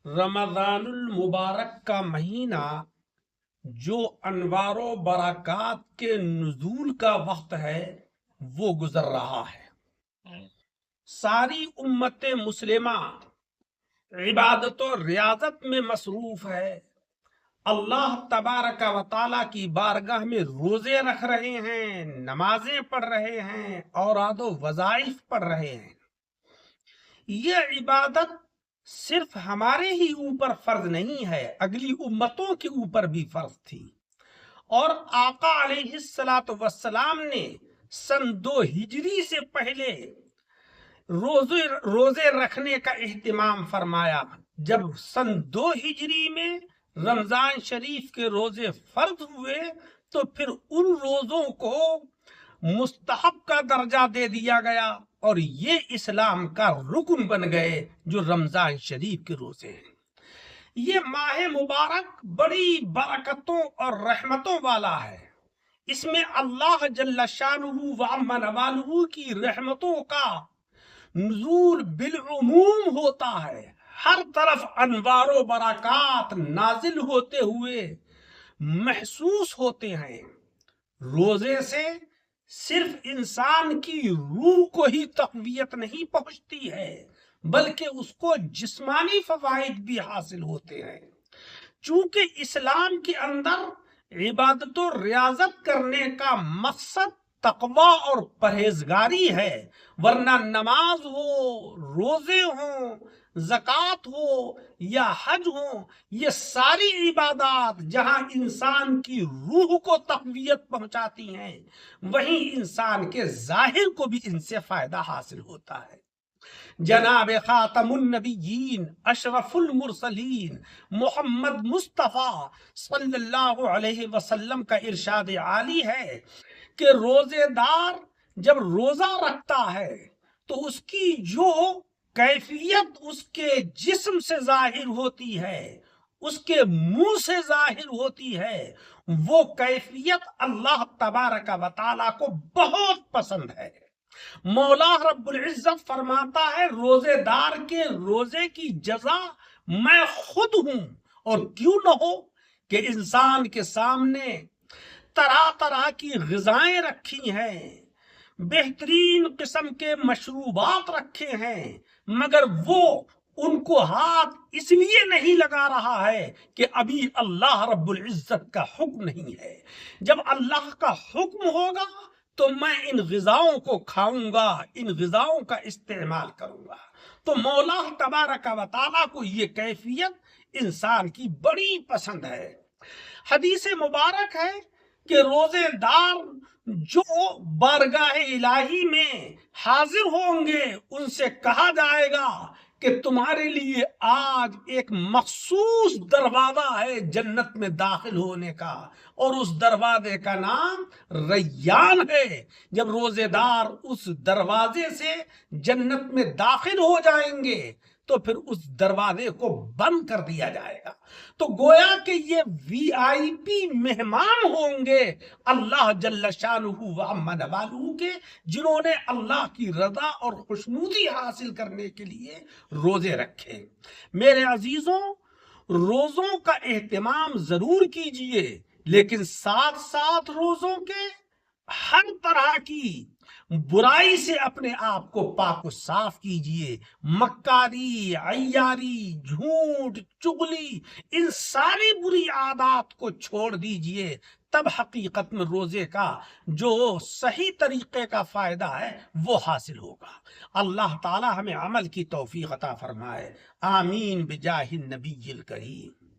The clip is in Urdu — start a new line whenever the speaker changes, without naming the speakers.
رمضان المبارک کا مہینہ جو انوار و برکات کے نزول کا وقت ہے وہ گزر رہا ہے۔ ساری امت مسلمہ عبادت و ریاضت میں مصروف ہے، اللہ تبارک و تعالیٰ کی بارگاہ میں روزے رکھ رہے ہیں، نمازیں پڑھ رہے ہیں، اوراد و وظائف پڑھ رہے ہیں۔ یہ عبادت صرف ہمارے ہی اوپر فرض نہیں ہے، اگلی امتوں کے اوپر بھی فرض تھی، اور آقا علیہ الصلاۃ والسلام نے سن 2 ہجری سے پہلے روزے رکھنے کا اہتمام فرمایا۔ جب سن 2 ہجری میں رمضان شریف کے روزے فرض ہوئے تو پھر ان روزوں کو مستحب کا درجہ دے دیا گیا اور یہ اسلام کا رکن بن گئے جو رمضان شریف کے روزے ہیں۔ یہ ماہ مبارک بڑی برکتوں اور رحمتوں والا ہے، اس میں اللہ جل شانہ و عم نوالہ کی رحمتوں کا نزول بالعموم ہوتا ہے، ہر طرف انوار و برکات نازل ہوتے ہوئے محسوس ہوتے ہیں۔ روزے سے صرف انسان کی روح کو ہی تقویت نہیں پہنچتی ہے بلکہ اس کو جسمانی فوائد بھی حاصل ہوتے ہیں۔ چونکہ اسلام کے اندر عبادت و ریاضت کرنے کا مقصد تقوی اور پرہیزگاری ہے، ورنہ نماز ہو، روزے ہوں، زکوٰۃ ہو یا حج ہو، یہ ساری عبادات جہاں انسان کی روح کو تقویت پہنچاتی ہیں وہیں انسان کے ظاہر کو بھی ان سے فائدہ حاصل ہوتا ہے۔ جناب خاتم النبیین اشرف المرسلین محمد مصطفیٰ صلی اللہ علیہ وسلم کا ارشاد عالی ہے کہ روزے دار جب روزہ رکھتا ہے تو اس کی جو کیفیت اس کے جسم سے ظاہر ہوتی ہے، اس کے منہ سے ظاہر ہوتی ہے، وہ کیفیت اللہ تبارک و تعالیٰ کو بہت پسند ہے۔ مولا رب العزت فرماتا ہے روزے دار کے روزے کی جزا میں خود ہوں، اور کیوں نہ ہو کہ انسان کے سامنے طرح طرح کی غذائیں رکھی ہیں، بہترین قسم کے مشروبات رکھے ہیں، مگر وہ ان کو ہاتھ اس لیے نہیں لگا رہا ہے کہ ابھی اللہ رب العزت کا حکم نہیں ہے۔ جب اللہ کا حکم ہوگا تو میں ان غذاؤں کو کھاؤں گا، ان غذاؤں کا استعمال کروں گا۔ تو مولا تبارک و تعالیٰ کو یہ کیفیت انسان کی بڑی پسند ہے۔ حدیث مبارک ہے کہ روزے دار جو بارگاہ الہی میں حاضر ہوں گے ان سے کہا جائے گا کہ تمہارے لیے آج ایک مخصوص دروازہ ہے جنت میں داخل ہونے کا، اور اس دروازے کا نام ریان ہے۔ جب روزے دار اس دروازے سے جنت میں داخل ہو جائیں گے تو پھر اس دروازے کو بند کر دیا جائے گا۔ تو گویا کہ یہ VIP مہمان ہوں گے اللہ جل شانہ و عم نوالہ کے، جنہوں نے اللہ کی رضا اور خوشنودی حاصل کرنے کے لیے روزے رکھے۔ میرے عزیزوں، روزوں کا اہتمام ضرور کیجئے، لیکن ساتھ ساتھ روزوں کے ہر طرح کی برائی سے اپنے آپ کو پاک و صاف کیجئے۔ مکاری، عیاری، جھوٹ، چغلی، ان ساری بری عادات کو چھوڑ دیجئے، تب حقیقت میں روزے کا جو صحیح طریقے کا فائدہ ہے وہ حاصل ہوگا۔ اللہ تعالی ہمیں عمل کی توفیق عطا فرمائے، آمین بجاہ النبی الکریم۔